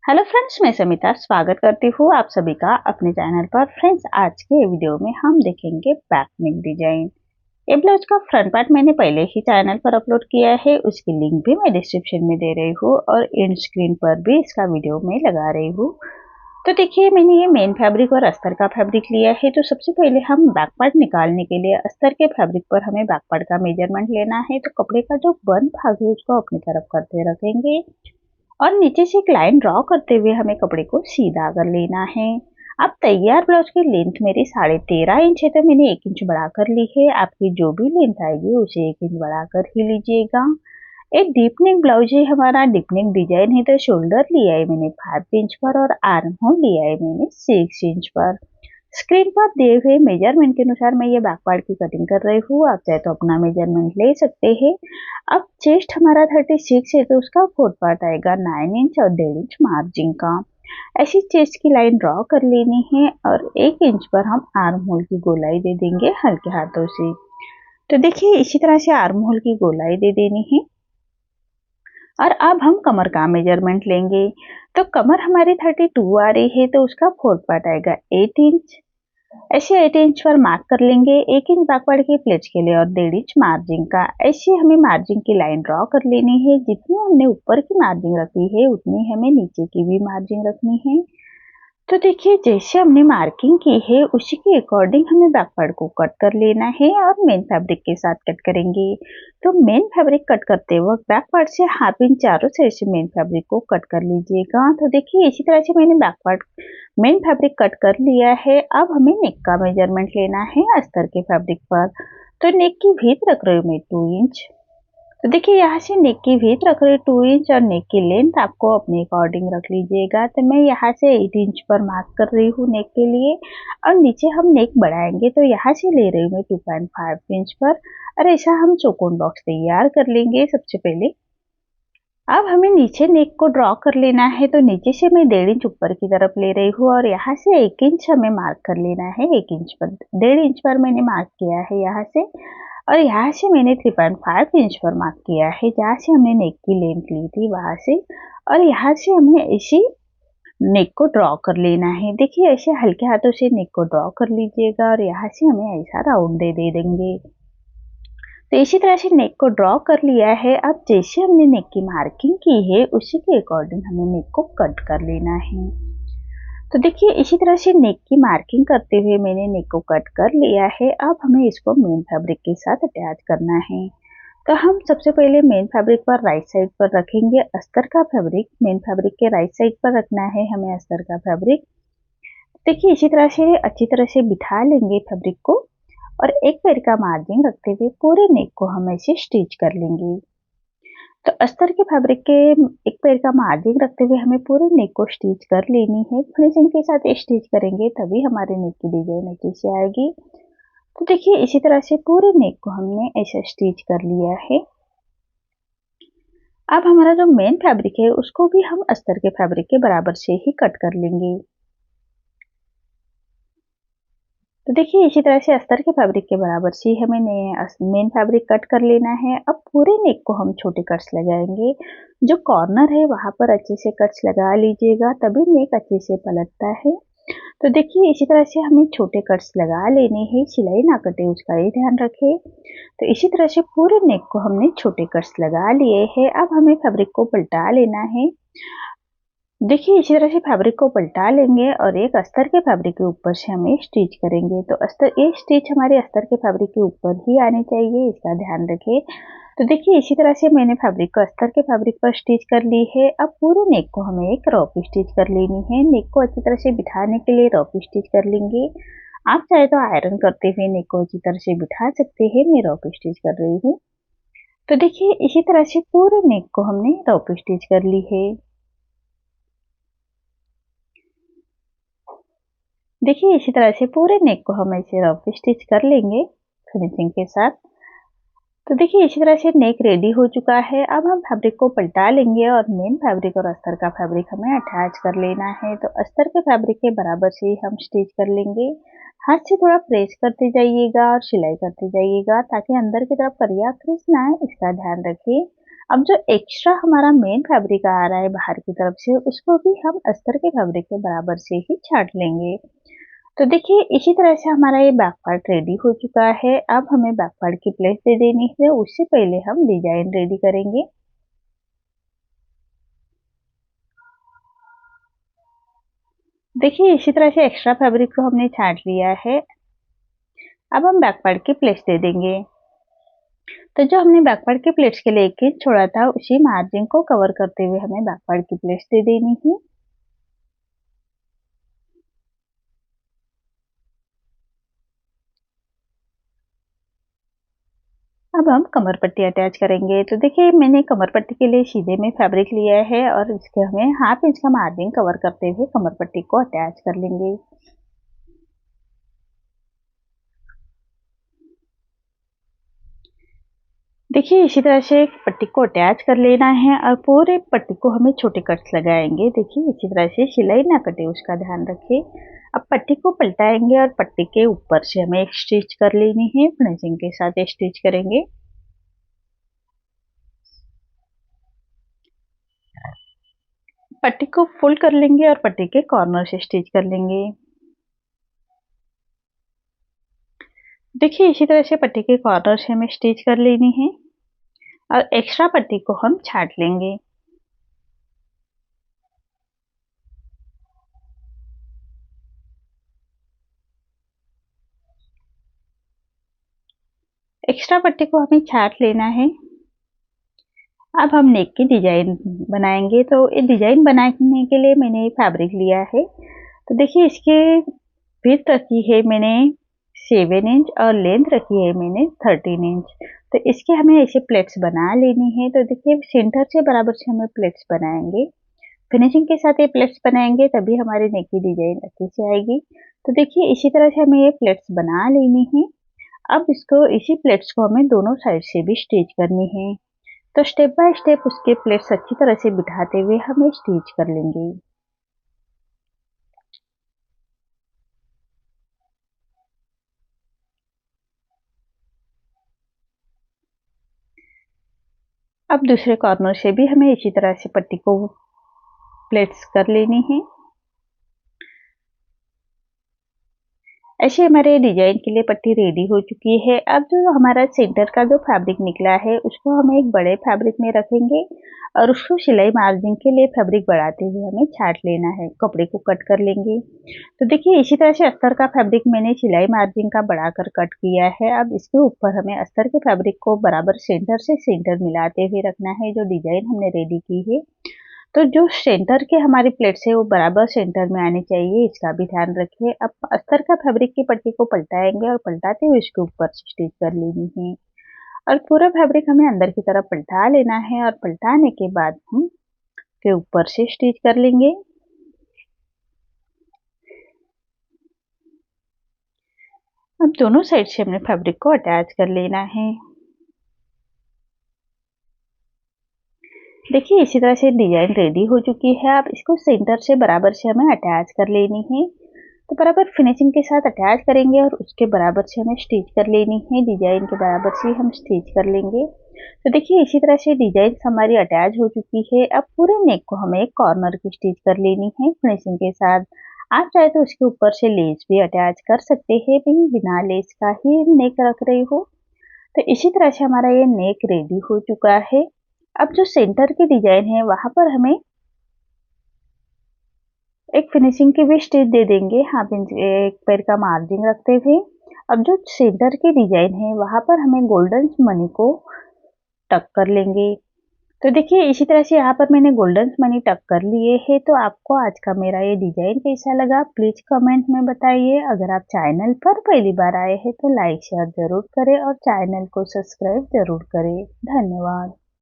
Hello friends, मैं समिता स्वागत करती हूँ आप सभी का अपने चैनल पर। फ्रेंड्स, आज के वीडियो में हम देखेंगे बैक नेक डिजाइन। ये ब्लाउज का फ्रंट पार्ट मैंने पहले ही चैनल पर अपलोड किया है, उसकी लिंक भी मैं डिस्क्रिप्शन में दे रही हूँ और एंड स्क्रीन पर भी इसका वीडियो मैं लगा रही हूँ। तो देखिए, मैंने ये मेन फैब्रिक और अस्तर का फैब्रिक लिया है। तो सबसे पहले हम बैक पार्ट निकालने के लिए अस्तर के फैब्रिक पर हमें बैक पार्ट का मेजरमेंट लेना है। तो कपड़े का जो बंद भाग है उसको अपनी तरफ करते रखेंगे और नीचे से एक लाइन ड्रॉ करते हुए हमें कपड़े को सीधा कर लेना है। अब तैयार ब्लाउज की लेंथ मेरी 13.5 इंच है, तो मैंने 1 इंच बढ़ाकर ली है। आपकी जो भी लेंथ आएगी उसे 1 इंच बढ़ाकर ही लीजिएगा। एक डीप नेक ब्लाउज है हमारा, डीप नेक डिजाइन है। तो शोल्डर लिया है मैंने 5 इंच पर और आर्म होल लिया है मैंने 6 इंच पर। स्क्रीन पर दिए हुए मेजरमेंट के अनुसार मैं ये बैक पार्ट की कटिंग कर रही हूँ। आप चाहे तो अपना मेजरमेंट ले सकते हैं। अब चेस्ट हमारा 36 है, तो उसका फोर्थ पार्ट आएगा 9 इंच और 1.5 इंच मार्जिन का। ऐसी चेस्ट की लाइन ड्रॉ कर लेनी है और 1 इंच पर हम आर्म होल की गोलाई दे देंगे हल्के हाथों से। तो देखिए, इसी तरह से आर्म होल की गोलाई दे देनी है। और अब हम कमर का मेजरमेंट लेंगे। तो कमर हमारी 32 आ रही है, तो उसका फोर्थ पार्ट आएगा 8 इंच। ऐसे 8 इंच पर मार्क कर लेंगे। 1 इंच बैकवर्ड की प्लेट्स के लिए और 1.5 इंच मार्जिन का। ऐसे हमें मार्जिन की लाइन ड्रॉ कर लेनी है। जितनी हमने ऊपर की मार्जिन रखी है उतनी हमें नीचे की भी मार्जिन रखनी है। तो देखिए, जैसे हमने मार्किंग की है उसी के अकॉर्डिंग हमें बैकवर्ड को कट कर लेना है और मेन फैब्रिक के साथ कट करेंगे। तो मेन फैब्रिक कट करते वक्त बैकवर्ड से हाफ इंच चारों साइड से मेन फैब्रिक को कट कर लीजिएगा। तो देखिए, इसी तरह से मैंने बैकवर्ड मेन फैब्रिक कट कर लिया है। अब हमें नेक का मेजरमेंट लेना है अस्तर के फैब्रिक पर। तो नेक की विड्थ रख रही हूँ मैं 2 इंच। तो देखिए, यहाँ से नेक की विड्थ रख रही 2 इंच और नेक की लेंथ आपको अपने अकॉर्डिंग रख लीजिएगा। तो मैं यहाँ से 8 इंच पर मार्क कर रही हूँ नेक के लिए। और नीचे हम नेक बढ़ाएंगे, तो यहाँ से ले रही हूँ मैं 2.5 इंच पर। और ऐसा हम चौकोन बॉक्स तैयार कर लेंगे सबसे पहले। अब हमें नीचे नेक को ड्रॉ कर लेना है। तो नीचे से मैं 1.5 इंच ऊपर की तरफ ले रही हूँ और यहाँ से 1 इंच हमें मार्क कर लेना है। 1 इंच पर 1.5 इंच पर मैंने मार्क किया है यहाँ से। और यहाँ से मैंने 3.5 इंच पर मार्क किया है, जहाँ से हमने नेक की लेंथ ली थी वहां से। और यहाँ से हमें ऐसे नेक को ड्रॉ कर लेना है। देखिए, ऐसे हल्के हाथों से नेक को ड्रॉ कर लीजिएगा और यहाँ से हमें ऐसा राउंड दे देंगे। तो इसी तरह से नेक को ड्रॉ कर लिया है। अब जैसे हमने नेक की मार्किंग की है उसी के अकॉर्डिंग हमें नेक को कट कर लेना है। तो देखिए, इसी तरह से नेक की मार्किंग करते हुए मैंने नेक को कट कर लिया है। अब हमें इसको मेन फैब्रिक के साथ अटैच करना है। तो हम सबसे पहले मेन फैब्रिक पर राइट साइड पर रखेंगे अस्तर का फैब्रिक। मेन फैब्रिक के राइट साइड पर रखना है हमें अस्तर का फैब्रिक। देखिए, इसी तरह से अच्छी तरह से बिठा लेंगे फैब्रिक को और एक पैर का मार्जिन रखते हुए पूरे नेक को हम ऐसे स्टिच कर लेंगे। तो अस्तर के फैब्रिक के एक पैर का मार्जिन रखते हुए हमें पूरे नेक को स्टिच कर लेनी है। फिनिशिंग के साथ स्टिच करेंगे तभी हमारे नेक की डिजाइन अच्छे से आएगी। तो देखिए, इसी तरह से पूरे नेक को हमने ऐसे स्टिच कर लिया है। अब हमारा जो मेन फैब्रिक है उसको भी हम अस्तर के फैब्रिक के बराबर से ही कट कर लेंगे। तो देखिए, इसी तरह से अस्तर के फैब्रिक के बराबर से हमें मेन फैब्रिक कट कर लेना है। अब पूरे नेक को हम छोटे कट्स लगाएंगे। जो कॉर्नर है वहां पर अच्छे से कट्स लगा लीजिएगा, तभी नेक अच्छे से पलटता है। तो देखिए, इसी तरह से हमें छोटे कट्स लगा लेने हैं, सिलाई ना कटे उसका ही ध्यान रखें। तो इसी तरह से पूरे नेक को हमने छोटे कट्स लगा लिए हैं। अब हमें फैब्रिक को पलटा लेना है। देखिए, इसी तरह से फैब्रिक को पलटा लेंगे और एक अस्तर के फैब्रिक के ऊपर से हमें स्टिच करेंगे। तो अस्तर एक स्टिच हमारे अस्तर के फैब्रिक के ऊपर ही आनी चाहिए, इसका ध्यान रखें। तो देखिए, इसी तरह से मैंने फैब्रिक को अस्तर के फैब्रिक पर स्टिच कर ली है। अब पूरे नेक को हमें एक रॉप स्टिच कर लेनी है। नेक को अच्छी तरह से बिठाने के लिए रॉप स्टिच कर लेंगे। आप चाहे तो आयरन करते हुए नेक को अच्छी तरह से बिठा सकते हैं। मैं रॉप स्टिच कर रही हूँ। तो देखिए, इसी तरह से पूरे नेक को हमने रॉप स्टिच कर ली है। देखिए, इसी तरह से पूरे नेक को हम ऐसे रफ स्टिच कर लेंगे फिनिशिंग के साथ। तो देखिए, इसी तरह से नेक रेडी हो चुका है। अब हम फैब्रिक को पलटा लेंगे और मेन फैब्रिक और अस्तर का फैब्रिक हमें अटैच कर लेना है। तो अस्तर के फैब्रिक के बराबर से ही हम स्टिच कर लेंगे। हाथ से थोड़ा प्रेस करते जाइएगा और सिलाई करते जाइएगा ताकि अंदर की तरफ करिया क्रीज ना आए, इसका ध्यान रखिए। अब जो एक्स्ट्रा हमारा मेन फैब्रिक आ रहा है बाहर की तरफ से, उसको भी हम अस्तर के फैब्रिक के बराबर से ही छांट लेंगे। तो देखिए इसी तरह से हमारा ये बैक पार्ट रेडी हो चुका है। अब हमें बैक पार्ट की प्लेट दे देनी है, उससे पहले हम डिजाइन रेडी करेंगे। देखिए इसी तरह से एक्स्ट्रा फैब्रिक को हमने छांट लिया है। अब हम बैक पार्ट की प्लेट्स दे देंगे। तो जो हमने बैक पार्ट की प्लेट्स के लिए 1 इंच छोड़ा था, उसी मार्जिन को कवर करते हुए हमें बैक पार्ट की प्लेट्स दे देनी है। अब हम कमर पट्टी अटैच करेंगे। तो देखिए मैंने कमर पट्टी के लिए सीधे में फैब्रिक लिया है और इसके हमें 1/2 इंच का मार्जिन कवर करते हुए कमर पट्टी को अटैच कर लेंगे। देखिए इसी तरह से पट्टी को अटैच कर लेना है और पूरे पट्टी को हमें छोटे कट्स लगाएंगे। देखिए इसी तरह से सिलाई ना कटे उसका ध्यान रखें। अब पट्टी को पलटाएंगे और पट्टी के ऊपर से हमें एक स्टिच कर लेनी है। फिनिशिंग के साथ एक स्टिच करेंगे। पट्टी को फोल्ड कर लेंगे और पट्टी के कॉर्नर से स्टिच कर लेंगे। देखिए इसी तरह से पट्टी के कॉर्नर से हमें स्टिच कर लेनी है और एक्स्ट्रा पट्टी को हम छांट लेंगे। एक्स्ट्रा पट्टी को हमें छांट लेना है। अब हम नेक की डिजाइन बनाएंगे। तो ये डिजाइन बनाने के लिए मैंने फैब्रिक लिया है। तो देखिए इसके विड्थ रखी है मैंने 7 इंच और लेंथ रखी है मैंने 13 इंच। तो इसके हमें ऐसे प्लेट्स बना लेनी है। तो देखिए सेंटर से बराबर से हमें प्लेट्स बनाएंगे। फिनिशिंग के साथ ये प्लेट्स बनाएंगे तभी हमारे नेक की डिजाइन अच्छे से आएगी। तो देखिए इसी तरह से हमें ये प्लेट्स बना लेनी है। अब इसको इसी प्लेट्स को हमें दोनों साइड से भी स्टिच करनी है। तो स्टेप बाय स्टेप उसके प्लेट्स अच्छी तरह से बिठाते हुए हमें स्टिच कर लेंगे। अब दूसरे कॉर्नर से भी हमें इसी तरह से पट्टी को प्लेट्स कर लेनी है। ऐसे हमारे डिजाइन के लिए पट्टी रेडी हो चुकी है। अब जो हमारा सेंटर का जो फैब्रिक निकला है उसको हम एक बड़े फैब्रिक में रखेंगे और उसको सिलाई मार्जिन के लिए फैब्रिक बढ़ाते हुए हमें छांट लेना है। कपड़े को कट कर लेंगे। तो देखिए इसी तरह से अस्तर का फैब्रिक मैंने सिलाई मार्जिन का बढ़ाकर कट किया है। अब इसके ऊपर हमें अस्तर के फैब्रिक को बराबर सेंटर से सेंटर मिलाते हुए रखना है। जो डिजाइन हमने रेडी की है, तो जो सेंटर के हमारी प्लेट्स है वो बराबर सेंटर में आनी चाहिए, इसका भी ध्यान रखिए। अब अस्तर का फैब्रिक की पट्टी को पलटाएंगे और पलटाते हुए इसके ऊपर स्टिच कर लेनी है और पूरा फैब्रिक हमें अंदर की तरफ पलटा लेना है और पलटाने के बाद हम के ऊपर से स्टिच कर लेंगे। अब दोनों साइड से हमने फैब्रिक को अटैच कर लेना है। देखिए इसी तरह से डिजाइन रेडी हो चुकी है। अब इसको सेंटर से बराबर से हमें अटैच कर लेनी है। तो बराबर फिनिशिंग के साथ अटैच करेंगे और उसके बराबर से हमें स्टिच कर लेनी है। डिजाइन के बराबर से हम स्टिच कर लेंगे। तो देखिए इसी तरह से डिजाइन हमारी अटैच हो चुकी है। अब पूरे नेक को हमें एक कॉर्नर की स्टिच कर लेनी है फिनिशिंग के साथ। आप चाहे तो उसके ऊपर से लेस भी अटैच कर सकते हैं, बिना लेस का ही नेक रख रही हो। तो इसी तरह से हमारा ये नेक रेडी हो चुका है। अब जो सेंटर की डिजाइन है वहां पर हमें एक फिनिशिंग की भी स्टिच दे देंगे, 1/2 इंच एक पैर का मार्जिन रखते हुए। अब जो सेंटर की डिजाइन है वहां पर हमें गोल्डन मनी को टक कर लेंगे। तो देखिए इसी तरह से यहाँ पर मैंने गोल्डन मनी टक कर लिए है। तो आपको आज का मेरा ये डिजाइन कैसा लगा प्लीज कमेंट में बताइए। अगर आप चैनल पर पहली बार आए हैं तो लाइक शेयर जरूर करें और चैनल को सब्सक्राइब जरूर करें। धन्यवाद।